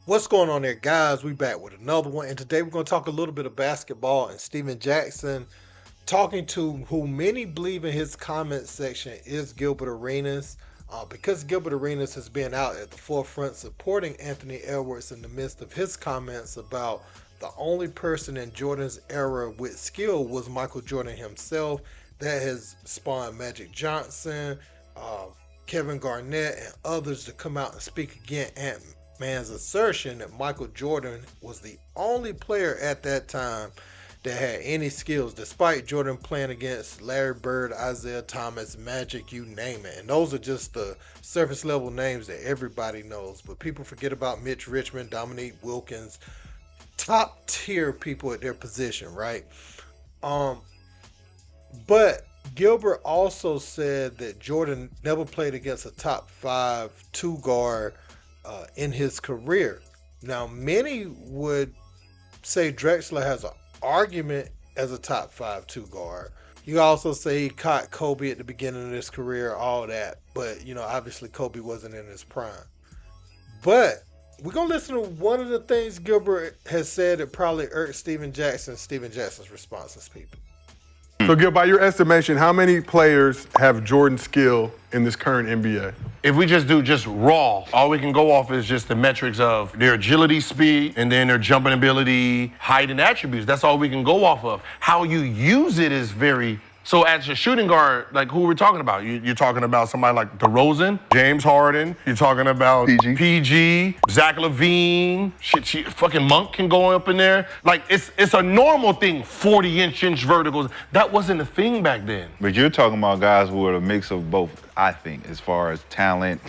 What's going on there, guys? We back with another one, and today we're going to talk a little bit of basketball and Steven Jackson, talking to who many believe in his comment section is Gilbert Arenas. Because Gilbert Arenas has been out at the forefront supporting Anthony Edwards in the midst of his comments about the only person in Jordan's era with skill was Michael Jordan himself. That has spawned Magic Johnson, uh, Kevin Garnett, and others to come out and speak against Ant-Man's assertion that Michael Jordan was the only player at that time that had any skills, despite Jordan playing against Larry Bird, Isaiah Thomas, Magic, you name it. And those are just the surface level names that everybody knows. But people forget about Mitch Richmond, Dominique Wilkins, top tier people at their position, right? Um, but Gilbert also said that Jordan never played against a top five two guard in his career. Now, many would say Drexler has an argument as a top five two guard. You also say he caught Kobe at the beginning of his career, all that. But, obviously Kobe wasn't in his prime. But we're going to listen to one of the things Gilbert has said that probably irked Steven Jackson's responses, people. So, Gil, by your estimation, how many players have Jordan's skill in this current NBA? If we just do just raw, all we can go off is just the metrics of their agility, speed, and then their jumping ability, height, and attributes. That's all we can go off of. How you use it is very... So as a shooting guard, like who we're talking about? You're talking about somebody like DeRozan, James Harden. You're talking about PG, Zach LaVine. Shit, fucking Monk can go up in there. Like it's a normal thing. 40-inch verticals. That wasn't a thing back then. But you're talking about guys who are a mix of both, I think, as far as talent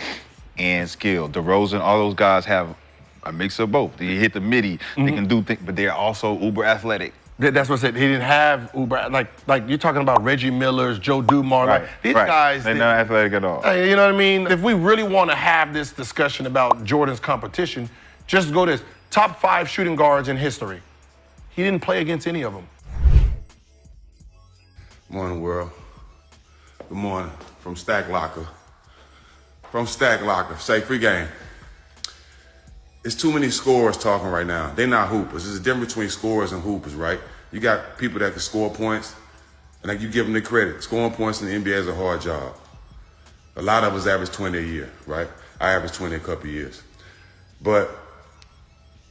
and skill. DeRozan, all those guys have a mix of both. They hit the midi, they can do things, but they're also uber athletic. That's what I said. He didn't have Uber. Like you're talking about Reggie Miller's, Joe Dumars. Right, Like, these right. guys. They're not athletic at all. You know what I mean? If we really want to have this discussion about Jordan's competition, just go this. Top 5 shooting guards in history. He didn't play against any of them. Morning, world. Good morning from Stack Locker. From Stack Locker, say free game. It's too many scorers talking right now. They're not hoopers. There's a difference between scorers and hoopers, right? You got people that can score points, and like you give them the credit. Scoring points in the NBA is a hard job. A lot of us average 20 a year, right? I average 20 a couple of years. But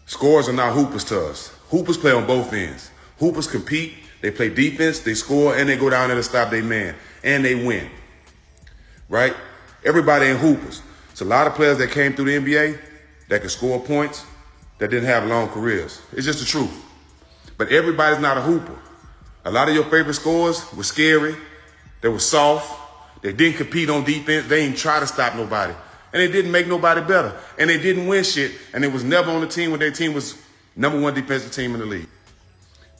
scorers are not hoopers to us. Hoopers play on both ends. Hoopers compete, they play defense, they score, and they go down there to stop their man, and they win, right? Everybody ain't hoopers. It's a lot of players that came through the NBA that can score points that didn't have long careers. It's just the truth. But everybody's not a hooper. A lot of your favorite scorers were scary. They were soft. They didn't compete on defense. They didn't try to stop nobody. And they didn't make nobody better. And they didn't win shit. And they was never on the team when their team was #1 defensive team in the league.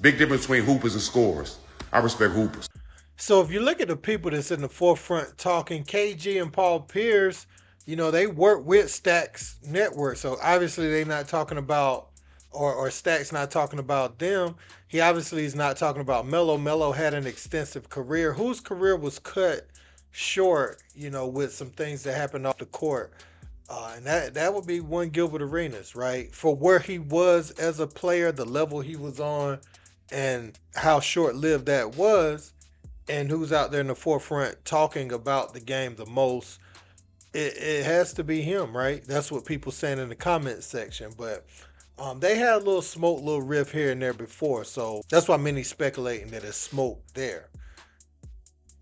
Big difference between hoopers and scorers. I respect hoopers. So if you look at the people that's in the forefront talking, KG and Paul Pierce, they work with Stack's network. So obviously they're not talking about, or Stack's not talking about them. He obviously is not talking about Melo. Melo had an extensive career, whose career was cut short, with some things that happened off the court. And that would be one Gilbert Arenas, right? For where he was as a player, the level he was on, and how short-lived that was, and who's out there in the forefront talking about the game the most. It has to be him, right? That's what people saying in the comment section. But they had a little smoke, little riff here and there before. So that's why many speculating that it's smoke there.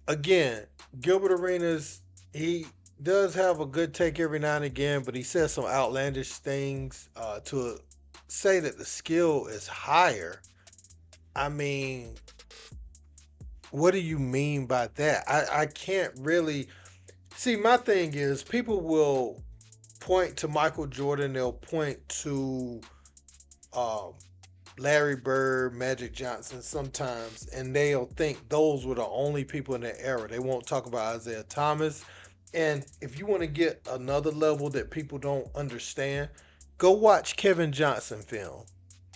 Again, Gilbert Arenas, he does have a good take every now and again, but he says some outlandish things to say that the skill is higher. I mean, what do you mean by that? I can't really... See, my thing is, people will point to Michael Jordan, they'll point to Larry Bird, Magic Johnson sometimes, and they'll think those were the only people in that era. They won't talk about Isaiah Thomas. And if you want to get another level that people don't understand, go watch Kevin Johnson film,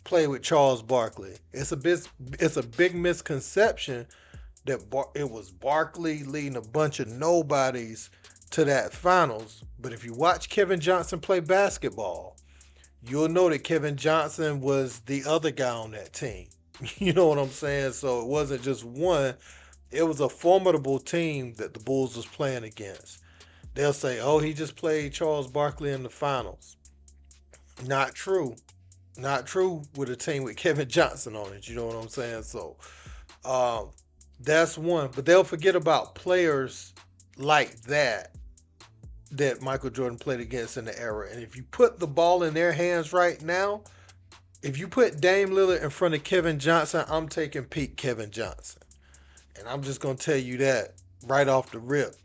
play with Charles Barkley. It's a big misconception that it was Barkley leading a bunch of nobodies to that finals. But if you watch Kevin Johnson play basketball, you'll know that Kevin Johnson was the other guy on that team. You know what I'm saying? So it wasn't just one, it was a formidable team that the Bulls was playing against. They'll say, oh, he just played Charles Barkley in the finals. Not true. Not true with a team with Kevin Johnson on it. You know what I'm saying? So um, that's one. But they'll forget about players like that Michael Jordan played against in the era. And if you put the ball in their hands right now, if you put Dame Lillard in front of Kevin Johnson, I'm taking peak Kevin Johnson. And I'm just gonna tell you that right off the rip.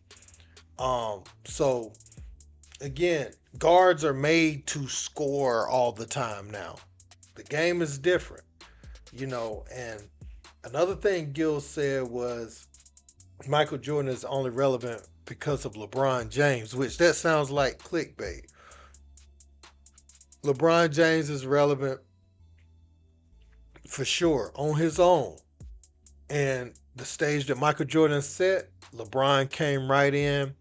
So again, guards are made to score all the time now. The game is different, and another thing Gils said was Michael Jordan is only relevant because of LeBron James, which that sounds like clickbait. LeBron James is relevant for sure on his own. And the stage that Michael Jordan set, LeBron came right in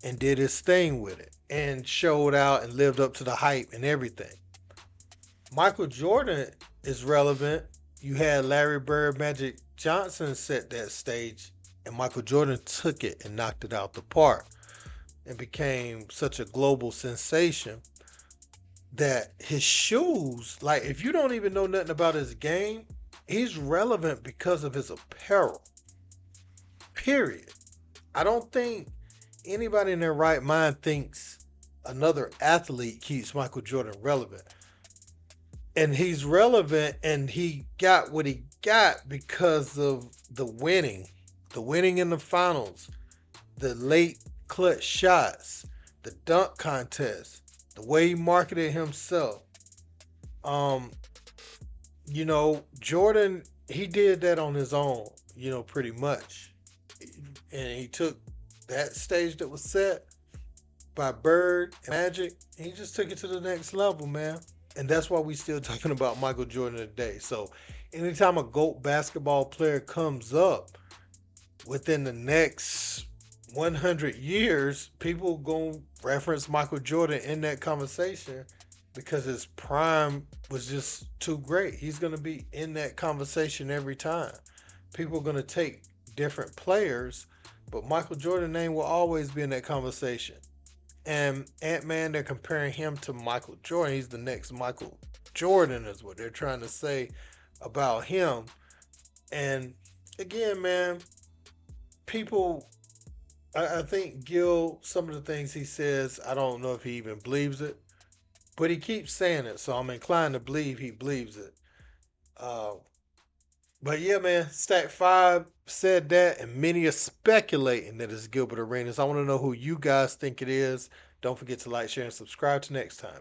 and did his thing with it and showed out and lived up to the hype and everything. Michael Jordan is relevant. You had Larry Bird, Magic Johnson set that stage, and Michael Jordan took it and knocked it out the park and became such a global sensation that his shoes, like if you don't even know nothing about his game, he's relevant because of his apparel. Period. I don't think anybody in their right mind thinks another athlete keeps Michael Jordan relevant. And he's relevant and he got what he got because of the winning in the finals, the late clutch shots, the dunk contest, the way he marketed himself. Jordan, he did that on his own, pretty much. And he took that stage that was set by Bird and Magic, and he just took it to the next level, man. And that's why we still talking about Michael Jordan today. So anytime a GOAT basketball player comes up within the next 100 years, people going to reference Michael Jordan in that conversation because his prime was just too great. He's going to be in that conversation every time. People are going to take different players, but Michael Jordan's name will always be in that conversation. And Ant-Man, they're comparing him to Michael Jordan. He's the next Michael Jordan is what they're trying to say about him. And again, man, people, I think Gil, some of the things he says, I don't know if he even believes it, but he keeps saying it. So I'm inclined to believe he believes it. But yeah, man, Stack 5 said that, and many are speculating that it's Gilbert Arenas. I want to know who you guys think it is. Don't forget to like, share, and subscribe. Till next time.